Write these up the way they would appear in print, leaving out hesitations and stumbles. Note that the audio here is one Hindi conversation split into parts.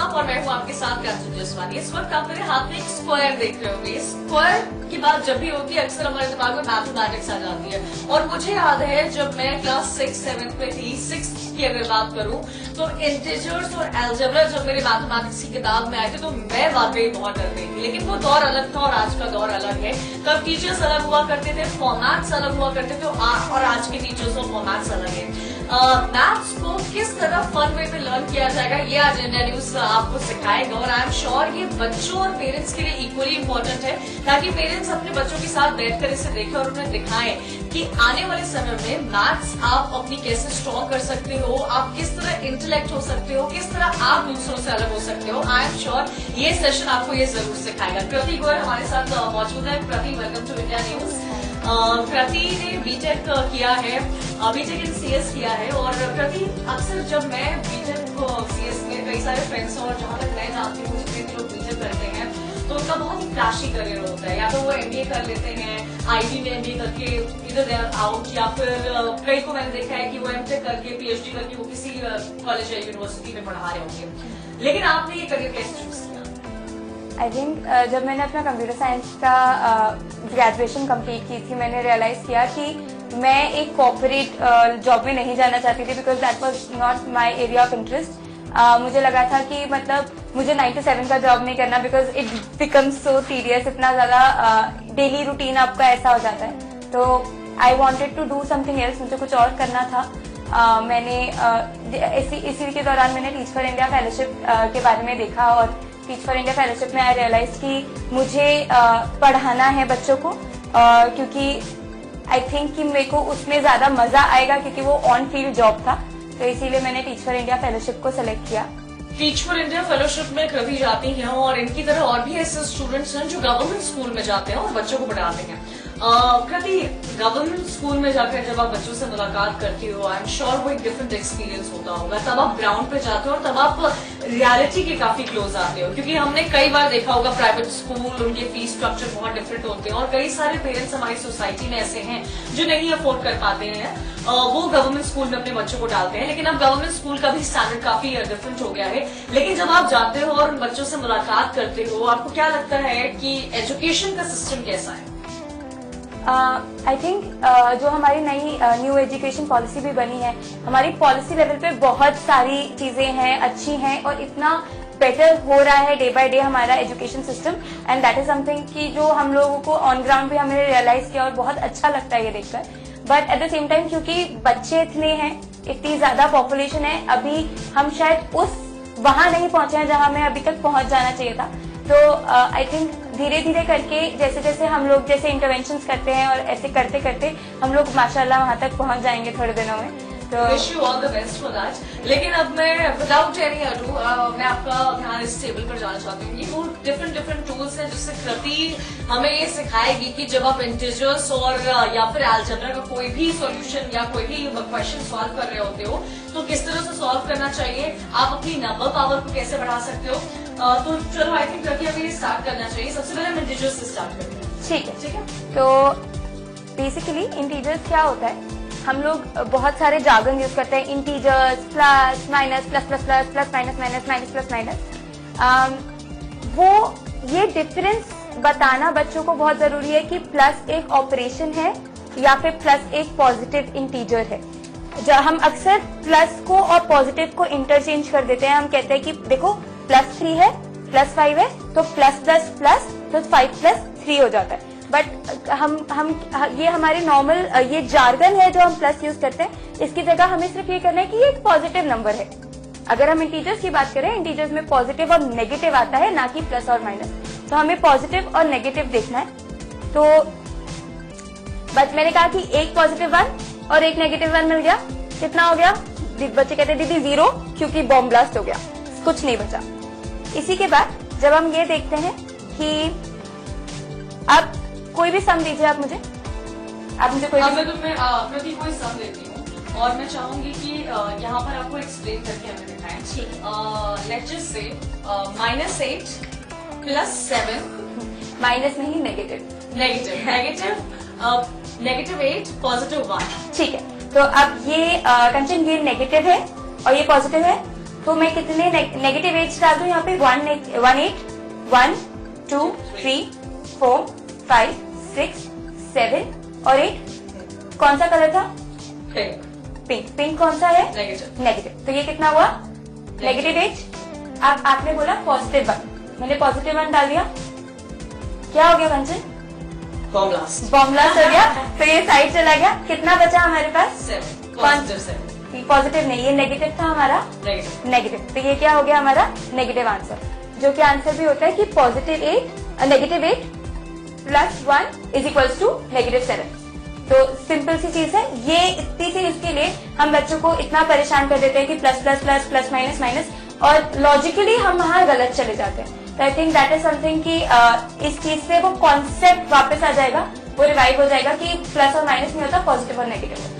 अस्सलाम और मैं हूँ आपके साथ कांचन जसवानी। इस वक्त आप मेरे हाथ में एक स्क्वायर देख रहे होंगे। स्क्वायर की बात जब भी होती है अक्सर हमारे दिमाग में मैथमेटिक्स आ जाती है, और मुझे याद है जब मैं क्लास 6-7 में थी, 6 की अगर बात करूँ तो इंटीजर्स और अलजेब्रा जब मेरे मैथमेटिक्स की किताब में आए थे तो मैं वाकई बहुत डर गई थी। लेकिन वो दौर अलग था और आज का दौर अलग है। तब टीचर्स अलग हुआ करते थे, फॉर्मेट्स अलग हुआ करते थे, और आज के टीचर्स और फॉर्मेट्स अलग है। मैथ्स को किस तरह फन वे में लर्न किया जाएगा ये आज इंडिया न्यूज आपको सिखाएगा, और आई एम श्योर ये बच्चों और पेरेंट्स के लिए इक्वली इम्पोर्टेंट है, ताकि पेरेंट्स अपने बच्चों के साथ बैठकर इसे देखें और उन्हें दिखाएं कि आने वाले समय में मैथ्स आप अपनी कैसे स्ट्रॉन्ग कर सकते हो, आप किस तरह इंटेलेक्ट हो सकते हो, किस तरह आप दूसरों से अलग हो सकते हो। आई एम श्योर ये सेशन आपको ये जरूर सिखाएगा। प्रति गोयल हमारे साथ मौजूद है। प्रति, वेलकम टू इंडिया न्यूज। प्रति ने बीटेक किया है, बीटेक इन सीएस किया है, और प्रति अक्सर जब मैं बीटेक सीएस में कई सारे फ्रेंड्स और जहां तक मैं जानती हूँ जितने भी लोग बीटेक करते हैं तो उनका बहुत ही फ्लैशी करियर होता है। या तो वो एमबीए कर लेते हैं, आईटी में एमबीए करके इधर दे आउट, या फिर कई को मैंने देखा है कि वो एमटेक करके पीएचडी करके वो किसी कॉलेज या यूनिवर्सिटी में पढ़ा रहे होंगे। लेकिन आपने ये करियर कैसे चूज किया? आई थिंक जब मैंने अपना कंप्यूटर साइंस का ग्रेजुएशन कंप्लीट की थी, मैंने रियलाइज किया कि मैं एक कॉर्पोरेट जॉब में नहीं जाना चाहती थी, because that was not my area of interest. मुझे लगा था कि मतलब मुझे 9 to 7 का जॉब नहीं करना, because it becomes so serious, इतना ज्यादा डेली रूटीन आपका ऐसा हो जाता है। तो I wanted to do something else, मुझे कुछ और करना था। मैंने इसी के दौरान मैंने टीच फॉर इंडिया फेलोशिप के बारे में देखा, और टीच फॉर इंडिया फेलोशिप में आई रियलाइज कि मुझे पढ़ाना है बच्चों को, क्योंकि आई थिंक कि मेरे को उसमें ज्यादा मजा आएगा, क्योंकि वो ऑन फील्ड जॉब था। तो इसीलिए मैंने टीच फॉर इंडिया फेलोशिप को सिलेक्ट किया। टीच फॉर इंडिया फेलोशिप में कृति जाती हैं, और इनकी तरह और भी ऐसे स्टूडेंट्स हैं जो गवर्नमेंट स्कूल में जाते हैं और बच्चों को पढ़ाते हैं। कृति, गवर्नमेंट स्कूल में जाकर जब आप बच्चों से मुलाकात करती हो, आई एम श्योर वो एक डिफरेंट एक्सपीरियंस होता होगा। तब आप ग्राउंड पे जाते हो और तब आप रियलिटी के काफी क्लोज आते हो, क्योंकि हमने कई बार देखा होगा प्राइवेट स्कूल, उनके फीस स्ट्रक्चर बहुत डिफरेंट होते हैं, और कई सारे पेरेंट्स हमारी सोसाइटी में ऐसे हैं जो नहीं अफोर्ड कर पाते हैं, वो गवर्नमेंट स्कूल में अपने बच्चों को डालते हैं। लेकिन अब गवर्नमेंट स्कूल का भी स्टैंडर्ड काफी डिफरेंट हो गया है। लेकिन जब आप जाते हो और उन बच्चों से मुलाकात करते हो, आपको क्या लगता है कि एजुकेशन का सिस्टम कैसा है? आई थिंक जो हमारी नई न्यू एजुकेशन पॉलिसी भी बनी है, हमारी पॉलिसी लेवल पे बहुत सारी चीजें हैं, अच्छी हैं, और इतना बेटर हो रहा है डे बाय डे हमारा education system, and that is something कि जो हम लोगों को ऑन ग्राउंड भी हमने रियलाइज किया, और बहुत अच्छा लगता है ये देखकर। But at the same time क्योंकि बच्चे इतने हैं, इतनी ज्यादा पॉपुलेशन है, अभी हम शायद वहां नहीं पहुंचे हैं जहां हमें अभी तक पहुंच जाना चाहिए था। तो आई थिंक धीरे धीरे करके जैसे जैसे हम लोग जैसे इंटरवेंशंस करते हैं, और ऐसे करते करते हम लोग माशाल्लाह वहां तक पहुंच जाएंगे थोड़े दिनों में। तो wish you all the best for that. लेकिन अब मैं विदाउट एनी अडू मैं आपका ध्यान इस टेबल पर जाना चाहती हूँ। ये वो डिफरेंट टूल्स हैं जिससे कृति हमें ये सिखाएगी कि जब आप इंटीजर्स और या फिर अलजेब्रा का कोई भी सॉल्यूशन या कोई भी क्वेश्चन सॉल्व कर रहे होते हो तो किस तरह से सॉल्व करना चाहिए, आप अपनी नंबर पावर को कैसे बढ़ा सकते हो। तो चलो आई थिंक कृति हमें स्टार्ट करना चाहिए। सबसे पहले हम इंटीजर्स से स्टार्ट करते हैं। ठीक है। तो बेसिकली इंटीजर्स क्या होता है, हम लोग बहुत सारे जार्गन यूज करते हैं, integers, plus minus, plus plus plus, plus minus minus, minus plus minus. वो ये डिफरेंस बताना बच्चों को बहुत जरूरी है कि प्लस एक ऑपरेशन है या फिर प्लस एक पॉजिटिव इंटीजर है। जो हम अक्सर प्लस को और पॉजिटिव को इंटरचेंज कर देते हैं। हम कहते हैं कि देखो +3 है, +5 है, तो प्लस प्लस प्लस तो 5 + 3 हो जाता है। बट हम ये हमारे नॉर्मल ये जार्गन है जो हम प्लस यूज करते हैं, इसकी जगह हमें सिर्फ ये करना है कि ये एक पॉजिटिव नंबर है। अगर हम इंटीजर्स की बात करें, इंटीजर्स में पॉजिटिव और नेगेटिव आता है, ना कि प्लस और माइनस। तो हमें पॉजिटिव और नेगेटिव देखना है। तो बट मैंने कहा कि एक +1 और एक -1 मिल गया, कितना हो गया? बच्चे कहते दीदी 0, क्योंकि बॉम्ब ब्लास्ट हो गया, कुछ नहीं बचा। इसी के बाद जब हम ये देखते हैं कि अब कोई भी सम दीजिए आप मुझे कोई मैं तुम्हें प्रति कोई सम देती हूँ, और मैं चाहूंगी कि यहाँ पर आपको एक्सप्लेन करके हमें दिखाएं। लेट्स जस्ट से -8 + 7 माइनस नहीं, नेगेटिव -8 +1। ठीक है। तो अब ये कंचन ये नेगेटिव है और ये पॉजिटिव है, तो मैं कितने नेगेटिव 8 डाल दूं यहाँ पे? 1 8 1 2 3 4 5 6 7 और 8। कौन सा कलर था? पिंक। पिंक। पिंक कौन सा है? नेगेटिव। नेगेटिव। तो ये कितना हुआ? नेगेटिव 8। अब आपने बोला पॉजिटिव 1, मैंने पॉजिटिव 1 डाल दिया। क्या हो गया Kanchan? Bomb blast. Bomb blast हो गया। तो ये साइड चला गया। कितना बचा हमारे पास? 7। पॉजिटिव 7। पॉजिटिव नहीं, ये नेगेटिव था हमारा। नेगेटिव। तो ये क्या हो गया हमारा? Negative answer. जो कि आंसर भी होता है कि positive 8 negative 8 plus 1 is equals to negative 7। तो सिंपल सी चीज है ये। इतनी सी इसके लिए हम बच्चों को इतना परेशान कर देते हैं कि plus plus plus plus minus minus, और लॉजिकली हम वहां गलत चले जाते हैं। तो I think that is something कि इस चीज से वो कॉन्सेप्ट वापस आ जाएगा, वो रिवाइव हो जाएगा कि प्लस और माइनस नहीं होता, पॉजिटिव और नेगेटिव होता।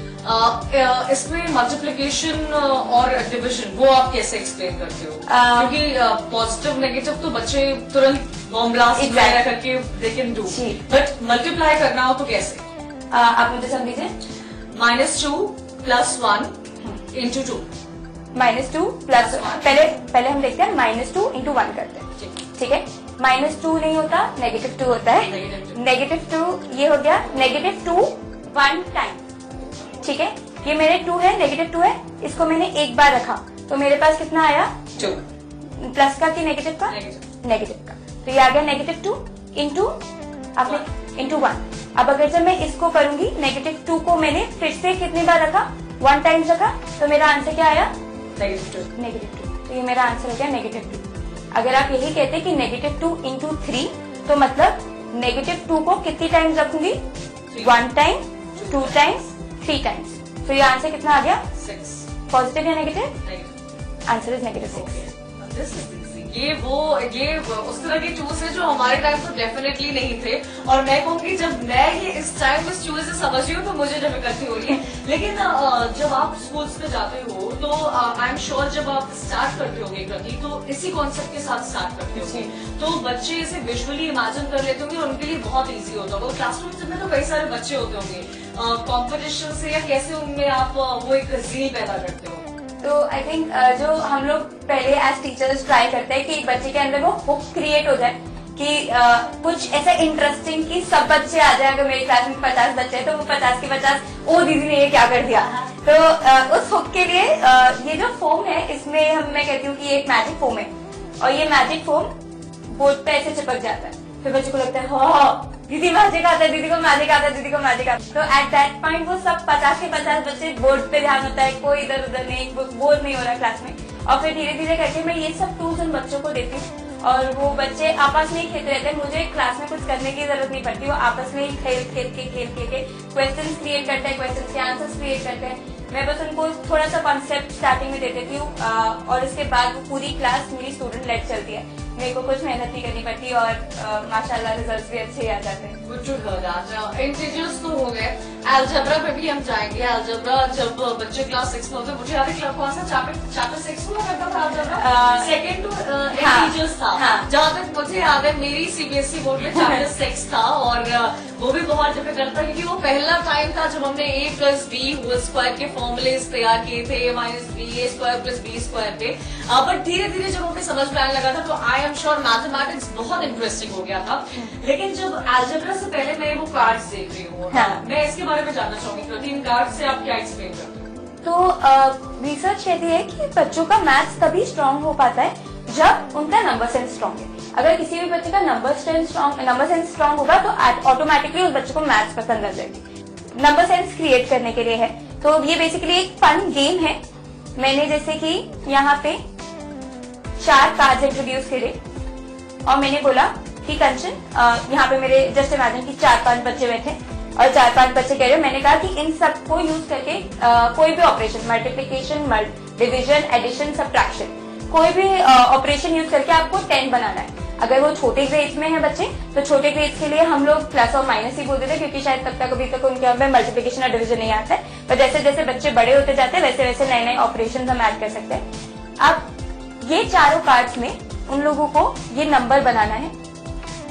इसमें मल्टीप्लिकेशन और डिविजन वो आप कैसे एक्सप्लेन करते हो? क्योंकि पॉजिटिव नेगेटिव तो बच्चे तुरंत बॉम्ब ब्लास्ट वगैरह करके they can do, but multiply करना हो तो कैसे? आप मुझे समझिए। -2 + 1 × 2। -2 प्लस पहले हम देखते हैं -2 × 1 करते हैं। ठीक है। -2 नहीं होता, -2 होता है। -2 ये हो गया -2 1 टाइम। ठीक है। ये मेरे 2 है, -2 है, इसको मैंने एक बार रखा तो मेरे पास कितना आया? 2। प्लस का कि नेगेटिव का? नेगेटिव का। तो ये आ गया -2 इंटू आपने इंटू 1। अब अगर जब मैं इसको करूंगी -2 को मैंने फिर से कितनी बार रखा? 1 टाइम्स रखा, तो मेरा आंसर क्या आया? -2। तो ये मेरा आंसर हो गया -2। अगर आप यही कहते कि -2 × 3, तो मतलब -2 को कितनी टाइम्स रखूंगी? 1 टाइम, 2 टाइम्स, 3 टाइम्स। तो ये आंसर कितना आ गया? 6। पॉजिटिव या नेगेटिव? Answer is -6। ये उस तरह के चूज है जो हमारे टाइम तो डेफिनेटली नहीं थे, और मैं कहूँगी जब मैं ये इस टाइम इस चूज से समझ रही हूँ तो मुझे डिफिकल्टी हो रही है। लेकिन जब आप स्कूल्स में जाते हो तो आई एम श्योर जब आप स्टार्ट करते होगे कृति तो इसी कॉन्सेप्ट के साथ स्टार्ट करते होगे, तो बच्चे इसे विजुअली इमेजिन कर लेते होंगे और उनके लिए बहुत ईजी होता होगा। क्लासरूम में तो कई सारे बच्चे होते होंगे, कॉम्पिटिशन से या कैसे उनमें आप वो एक ज़ील पैदा करते हो? तो आई थिंक जो हम लोग पहले एज टीचर्स ट्राई करते हैं कि बच्चे के अंदर वो हुक क्रिएट हो जाए कि कुछ ऐसा इंटरेस्टिंग कि सब बच्चे आ जाए। अगर मेरी क्लास में 50 बच्चे हैं तो वो 50 के 50 ओ दीदी ने ये क्या कर दिया। तो उस हुक के लिए ये जो फोम है इसमें मैं कहती हूँ कि ये एक मैजिक फोम है, और ये मैजिक फोम बोर्ड पे ऐसे चिपक जाता है। फिर बच्चे को लगता है हाँ दीदी मैजिक आता है, दीदी को मैजिक आता है, दीदी को मैजिक आता है। तो एट दैट पॉइंट वो सब 50 के 50 बच्चे बोर्ड पे ध्यान होता है, कोई इधर उधर नहीं, बोर नहीं हो रहा क्लास में। और फिर धीरे धीरे करके मैं ये सब टूल्स उन बच्चों को देती हूँ, और वो बच्चे आपस में ही खेलते रहते हैं। मुझे क्लास में कुछ करने की जरूरत नहीं पड़ती, वो आपस में ही खेल के क्वेश्चन क्रिएट करते हैं, क्वेश्चन के आंसर क्रिएट करते हैं। मैं बस उनको थोड़ा सा कॉन्सेप्ट स्टार्टिंग में दे देती हूँ, और उसके बाद वो पूरी क्लास मेरी स्टूडेंट लेड चलती है। मेरे को कुछ मेहनत नहीं करनी पड़ती, और माशाल्लाह रिजल्ट्स भी अच्छे आ जाते हैं। Good to hear that. Integers तो हो गए, अलजेब्रा पे भी हम जाएंगे। अलजेब्रा जब बच्चे क्लास 6 में होते, मुझे याद है कौन सा चैप्टर 6 में करता था अलजेब्रा? सेकंड टू इंटीजर्स था। जहाँ तक मुझे याद है मेरी सीबीएसई बोर्ड में चैप्टर 6 था, और वो भी बहुत डिफिकल्ट था क्योंकि वो पहला टाइम था जब हमने a + b होल स्क्वायर के फॉर्मूलेज तैयार किए थे, a - b a² + b² पे। बट धीरे धीरे जब हमें समझ में आने लगा था तो आई एम श्योर मैथमेटिक्स बहुत इंटरेस्टिंग हो गया था। लेकिन जब अलजेब्रा से पहले मैं वो कार्ड्स देख रही हूँ, मैं इसके बारे में जानना चाहूंगी कृति, इन कार्ड से आप क्या एक्सप्लेन करते हो? तो रिसर्च कहती है कि बच्चों का मैथ्स तभी स्ट्रांग हो पाता है जब उनका नंबर सेंस स्ट्रांग है। अगर किसी भी बच्चे का नंबर सेंस स्ट्रांग होगा तो ऑटोमेटिकली उस बच्चे को मैथ्स पसंद आ जाएगी। नंबर सेंस क्रिएट करने के लिए है, तो ये बेसिकली एक फन गेम है। मैंने जैसे कि यहाँ पे 4 कार्ड्स इंट्रोड्यूस करे, और मैंने बोला कि कंचन यहाँ पे मेरे जस्ट इमेजिन कि 4-5 बच्चे बैठे और 4-5 बच्चे कह रहे हो। मैंने कहा कि इन सबको यूज करके कोई भी operation, multiplication, division, addition, subtraction, कोई भी ऑपरेशन यूज करके आपको 10 बनाना है। अगर वो छोटे ग्रेड्स में है बच्चे तो छोटे ग्रेड्स के लिए हम लोग प्लस और माइनस ही बोलते थे, क्योंकि शायद तब तक अभी तक उनके यहाँ पे मल्टीप्लिकेशन और डिविजन नहीं आता है। पर जैसे जैसे बच्चे बड़े होते जाते हैं वैसे वैसे नए नए ऑपरेशन हम ऐड कर सकते हैं। अब ये चारों कार्ड्स में उन लोगों को ये नंबर बनाना है,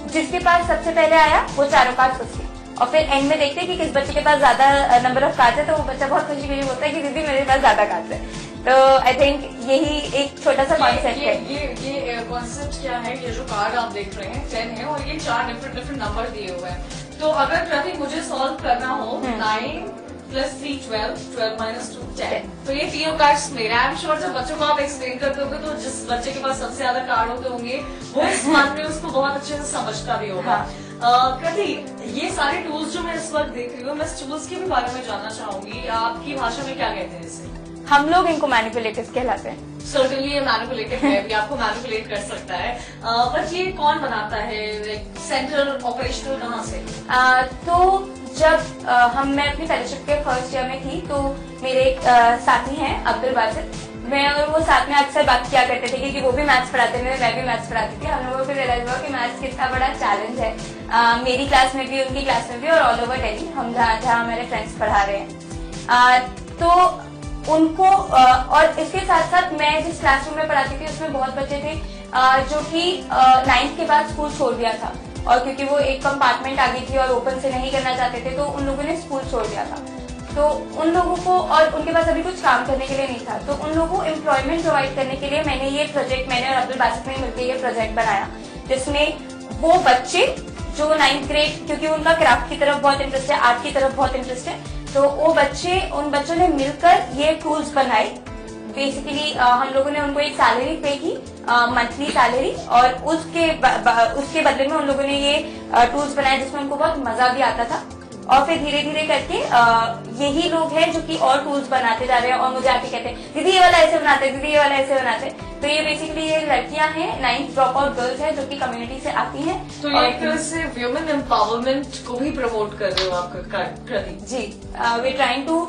जिसके पास सबसे पहले आया वो चारों कार्ड्स उसके, और फिर एंड में देखते हैं कि किस बच्चे के पास ज्यादा नंबर ऑफ कार्ड्स है, तो वो बच्चा बहुत खुशी खुशी बोलता है कि दीदी मेरे पास ज्यादा कार्ड्स है। तो आई थिंक यही एक छोटा सा कॉन्सेप्ट है। ये कॉन्सेप्ट क्या है? ये जो कार्ड आप देख रहे हैं 10 है और ये 4 डिफरेंट नंबर दिए हुए हैं। तो अगर प्रति मुझे सॉल्व करना हो 9 + 3 12, 12 - 2 10, तो ये तीनों कार्ड्स मेरे। आई एम श्योर जब बच्चों को आप एक्सप्लेन करते होंगे तो जिस बच्चे के पास सबसे ज्यादा कार्ड होते होंगे वो इस बात में उसको बहुत अच्छे से समझता भी होगा। कृति, ये सारे टूल्स जो मैं इस वक्त देख रही हूँ, मैं इस टूल्स के भी बारे में जानना चाहूंगी। आपकी भाषा में क्या कहते हैं इसे? हम लोग इनको मैनिपुलेटिव्स कहलाते हैं। सर्टनली ये मैनिपुलेटिव है, भी आपको मैनिपुलेट कर सकता है। बट ये कौन बनाता है? सेंट्रल ऑपरेशनल कहाँ से? तो जब मैं अपनी फेलोशिप के फर्स्ट ईयर में थी तो मेरे एक साथी हैं अब्दुल बासित, मैं और वो साथ में अक्सर बात किया करते थे क्योंकि वो भी मैथ्स पढ़ाते थे, मैं भी मैथ्स पढ़ाती थी। हम लोगों को रियलाइज हुआ कि मैथ्स कितना बड़ा चैलेंज है, मेरी क्लास में भी, उनकी क्लास में भी, और ऑल ओवर दिल्ली हम जहाँ हमारे फ्रेंड्स पढ़ा रहे हैं। तो उनको और इसके साथ साथ मैं जिस क्लासरूम में पढ़ाती थी उसमें बहुत बच्चे थे जो कि 9th के बाद स्कूल छोड़ दिया था, और क्योंकि वो एक कंपार्टमेंट आ गई थी और ओपन से नहीं करना चाहते थे तो उन लोगों ने स्कूल छोड़ दिया था। तो उन लोगों को, और उनके पास अभी कुछ काम करने के लिए नहीं था, तो उन लोगों को एम्प्लॉयमेंट प्रोवाइड करने के लिए मैंने ये प्रोजेक्ट, मैंने और अब्दुल बासित ने मिलकर ये प्रोजेक्ट बनाया, जिसमें वो बच्चे जो 9th ग्रेड, क्योंकि उनका क्राफ्ट की तरफ बहुत इंटरेस्ट है, आर्ट की तरफ बहुत इंटरेस्ट है, तो वो बच्चे, उन बच्चों ने मिलकर ये टूल्स बनाए। बेसिकली हम लोगों ने उनको एक सैलरी पे की, मंथली सैलरी, और उसके बदले में उन लोगों ने ये टूल्स बनाए जिसमें उनको बहुत मजा भी आता था। और फिर धीरे धीरे करके यही लोग हैं जो कि और टूल्स बनाते जा रहे हैं और मुझे आके कहते हैं दीदी ये वाला ऐसे बनाते, दीदी ये वाला ऐसे बनाते। तो ये बेसिकली ये लड़कियां हैं, 9th ड्रॉप आउट गर्ल्स हैं जो कि कम्युनिटी से आती हैं। तो ये एक तरह से वुमेन एम्पावरमेंट को भी प्रमोट कर रहे हो आप कृति? जी, वी ट्राइंग टू,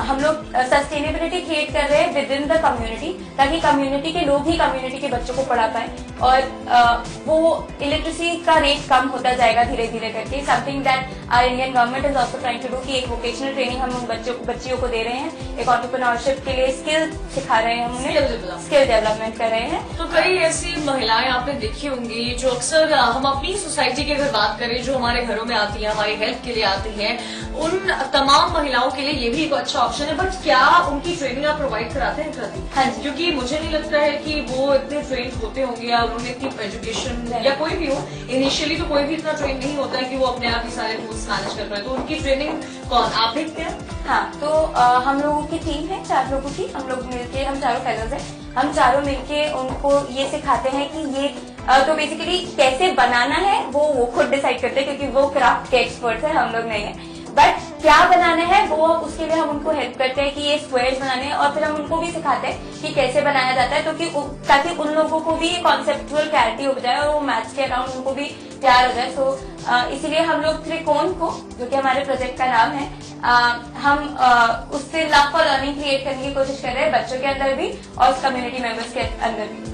हम लोग सस्टेनेबिलिटी क्रिएट कर रहे हैं विद इन द कम्युनिटी, ताकि कम्युनिटी के लोग ही कम्युनिटी के बच्चों को पढ़ा पाए, और वो इलिटरेसी का रेट कम होता जाएगा धीरे धीरे करके। Something that our Indian government is also trying to do, कि एक वोकेशनल ट्रेनिंग हम उन बच्चियों को दे रहे हैं, एक एंटरप्रेन्योरशिप के लिए स्किल सिखा रहे हैं, उन्हें स्किल डेवलपमेंट कर रहे हैं। तो कई ऐसी महिलाएं आपने देखी होंगी जो अक्सर, हम अपनी सोसाइटी की अगर बात करें, जो हमारे घरों में आती हैं, हमारी हेल्प के लिए आती हैं, उन तमाम महिलाओं के लिए ये भी एक अच्छा ऑप्शन है। बट क्या उनकी ट्रेनिंग आप प्रोवाइड कराते हैं कृति? हाँ जी। क्योंकि मुझे नहीं लगता है कि वो इतने ट्रेन होते होंगे या उन्होंने इतनी एजुकेशन, या कोई भी हो, इनिशियली तो कोई भी इतना ट्रेन नहीं होता है कि वो अपने आप ही सारे टूल्स मैनेज कर पाए। तो उनकी ट्रेनिंग कौन आप देखते हैं? हाँ, तो हम लोगों की टीम है 4 लोगों की, हम लोग मिलके, हम चारों फेलोज हैं, हम चारों मिलके उनको ये सिखाते हैं कि ये तो बेसिकली कैसे बनाना है वो खुद डिसाइड करते हैं, क्योंकि वो क्राफ्ट के एक्सपर्ट्स हैं, हम लोग नहीं है। बट क्या बनाना है वो उसके लिए हम उनको हेल्प करते हैं कि ये स्क्वायर्स बनाने हैं, और फिर हम उनको भी सिखाते हैं कि कैसे बनाया जाता है, तो ताकि उन लोगों को भी कॉन्सेप्चुअल क्लैरिटी हो जाए और वो मैथ्स के अराउंड उनको भी प्यार हो जाए। तो इसीलिए हम लोग त्रिकोण को, जो कि हमारे प्रोजेक्ट का नाम है, हम उससे लव फॉर लर्निंग क्रिएट करने की कोशिश कर रहे हैं, बच्चों के अंदर भी और कम्युनिटी मेंबर्स के अंदर भी।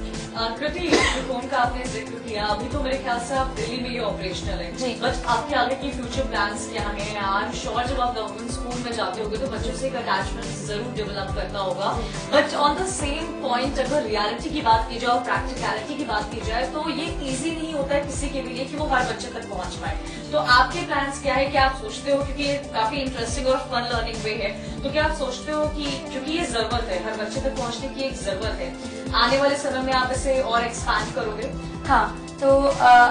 कृति, त्रिकोण का आपने जिक्र किया, अभी तो मेरे ख्याल से आप दिल्ली में ही ऑपरेशनल है जी, बट आपके आगे की फ्यूचर प्लान्स क्या हैं? आई एम श्योर जब आप गवर्नमेंट स्कूल में जाते होंगे तो बच्चों से एक अटैचमेंट जरूर डेवलप करता होगा, but on the same point अगर रियलिटी की बात की जाए और प्रैक्टिकलिटी की बात की जाए तो ये इजी नहीं होता है किसी के भी लिए कि वो हर बच्चे तक पहुंच पाए। तो आपके प्लान्स क्या है? क्या आप सोचते हो, क्योंकि ये काफी इंटरेस्टिंग और फन लर्निंग वे है, तो क्या आप सोचते हो कि क्योंकि ये जरूरत है, हर बच्चे तक पहुंचने की एक जरूरत है, आने वाले समय में आप इसे और एक्सपैंड करोगे? हाँ, तो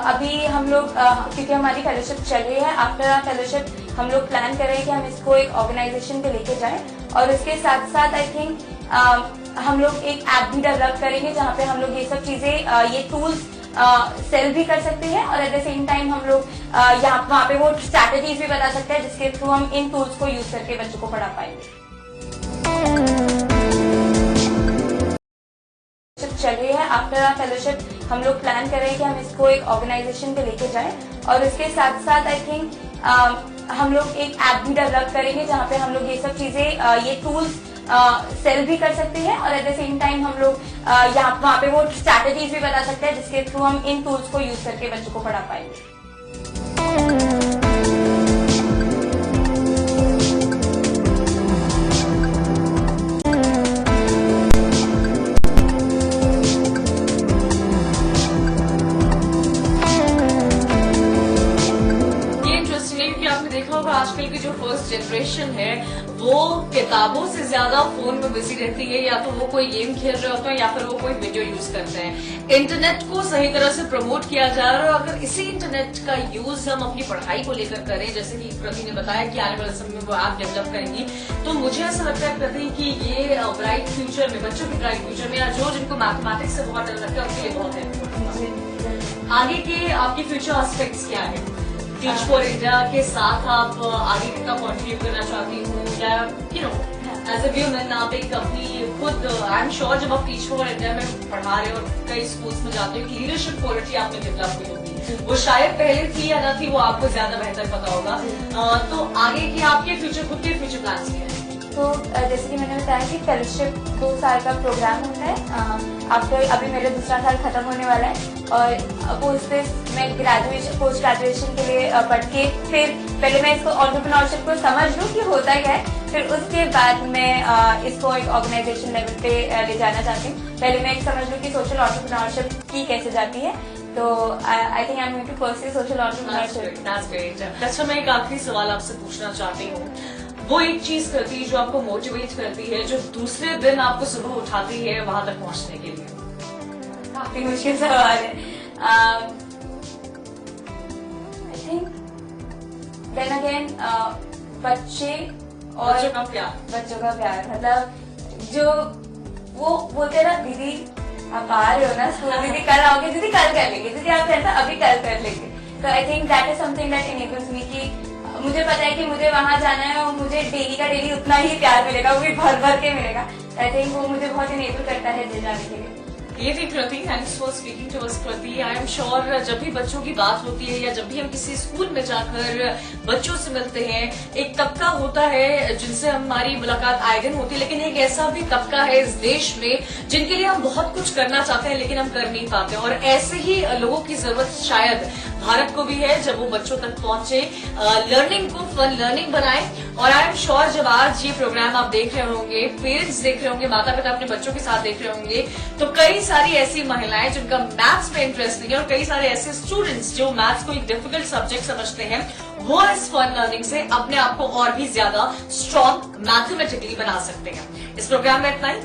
अभी हम लोग, क्योंकि हमारी फेलोशिप चल रही है, आफ्टर फेलोशिप हम लोग प्लान कर रहे हैं कि हम इसको एक ऑर्गेनाइजेशन पे लेके जाएं, और इसके साथ साथ आई थिंक हम लोग एक ऐप भी डेवलप करेंगे जहाँ पे हम लोग ये सब चीजें, ये टूल्स सेल भी कर सकते हैं, और एट द सेम टाइम हम लोग वहाँ पे वो स्ट्रैटेजीज भी बता सकते हैं जिसके थ्रू हम इन टूल्स को यूज करके बच्चों को पढ़ा पाएंगे। चल रही है, आफ्टर फेलोशिप हम लोग प्लान कर रहे हैं कि हम इसको एक ऑर्गेनाइजेशन पे लेके जाएं, और इसके साथ साथ आई थिंक हम लोग एक ऐप भी डेवलप करेंगे जहाँ पे हम लोग ये सब चीजें, ये टूल्स सेल भी कर सकते हैं, और एट द सेम टाइम हम लोग वहाँ पे वो स्ट्रैटेजीज भी बता सकते हैं जिसके थ्रू हम इन टूल्स को यूज करके बच्चों को पढ़ा पाएंगे। आजकल की जो फर्स्ट जनरेशन है वो किताबों से ज्यादा फोन में बिजी रहती है, या तो वो कोई गेम खेल रहे होते हैं या फिर वो कोई वीडियो यूज करते हैं। इंटरनेट को सही तरह से प्रमोट किया जा रहा है, और अगर इसी इंटरनेट का यूज हम अपनी पढ़ाई को लेकर करें, जैसे कि प्रति ने बताया कि आने वाले समय में वो ऐप डेवलप करेंगी, तो मुझे ऐसा लगता है प्रति कि ये ब्राइट फ्यूचर में, बच्चों के ब्राइट फ्यूचर में, या जो जिनको मैथमेटिक्स से बहुत डर लगता है उनके लिए बहुत हेल्पफुल। आगे के आपके फ्यूचर एस्पेक्ट्स क्या है? टीच फॉर इंडिया के साथ आप आगे कितना कॉन्ट्रीब्यूट करना चाहती हूँ, या यू नो एज ए व्यूमन आप एक अपनी खुद, आई एम श्योर जब आप टीच फॉर इंडिया में पढ़ा रहे हो और कई स्कूल्स में जाते हो, एक लीडरशिप क्वालिटी आप में डेवलप हुई होगी, वो शायद पहले थी या ना थी, वो आपको ज्यादा बेहतर पता होगा। तो आगे के आपके फ्यूचर, खुद के फ्यूचर प्लान्स क्या है? तो जैसे कि मैंने बताया कि फेलोशिप 2 साल का प्रोग्राम होता है। आफ्टर अभी मेरा दूसरा साल खत्म होने वाला है, और पोस्ट मैं ग्रेजुएशन, पोस्ट ग्रेजुएशन के लिए पढ़ के फिर पहले मैं इसको एंटरप्रेन्योरशिप को समझ लूँ कि होता क्या है, फिर उसके बाद मैं इसको एक ऑर्गेनाइजेशन लेवल पे ले जाना चाहती हूँ। पहले मैं एक समझ लूँ कि सोशल एंटरप्रेन्योरशिप की कैसे जाती है, तो I think I am going to pursue social entrepreneurship. That's great. अच्छा, मैं एक आखिरी सवाल आपसे पूछना चाहती हूँ। वो एक चीज करती है जो आपको मोटिवेट करती है, जो दूसरे दिन आपको सुबह उठाती है वहां तक पहुंचने के लिए? काफी मुश्किल सवाल है। आई थिंक देन अगेन बच्चे और बच्चों का प्यार, मतलब जो वो बोलते ना, दीदी आप आ रहे हो ना स्कूल, दीदी कल आओगे, दीदी कल कर लेंगे, दीदी आप ऐसा अभी कल कर लेंगे। तो I think that is something that enables me कि मुझे पता है कि मुझे वहां जाना है और मुझे डेली का डेली उतना ही प्यार मिलेगा, वो भी भर भर के मिलेगा। आई थिंक वो मुझे बहुत इनेबल करता है दिल जाने के लिए। ये थी Kriti, thanks for speaking to us Kriti. I am sure जब भी बच्चों की बात होती है, या जब भी हम किसी स्कूल में जाकर बच्चों से मिलते हैं, एक तबका होता है जिनसे हमारी मुलाकात आए दिन होती है, लेकिन एक ऐसा भी तबका है इस देश में जिनके लिए हम बहुत कुछ करना चाहते हैं लेकिन हम कर नहीं पाते, और ऐसे ही लोगों की जरूरत शायद भारत को भी है, जब वो बच्चों तक पहुंचे, लर्निंग को फन लर्निंग बनाए। और आई एम श्योर जब आज ये प्रोग्राम आप देख रहे होंगे, पेरेंट्स देख रहे होंगे, माता पिता अपने बच्चों के साथ देख रहे होंगे, तो कई सारी ऐसी महिलाएं जिनका मैथ्स में इंटरेस्ट नहीं है, और कई सारे ऐसे स्टूडेंट्स जो मैथ्स को एक डिफिकल्ट सब्जेक्ट समझते हैं, वो इस फन लर्निंग से अपने आप को और भी ज्यादा स्ट्रॉन्ग मैथमेटिकली बना सकते हैं। इस प्रोग्राम में इतना ही।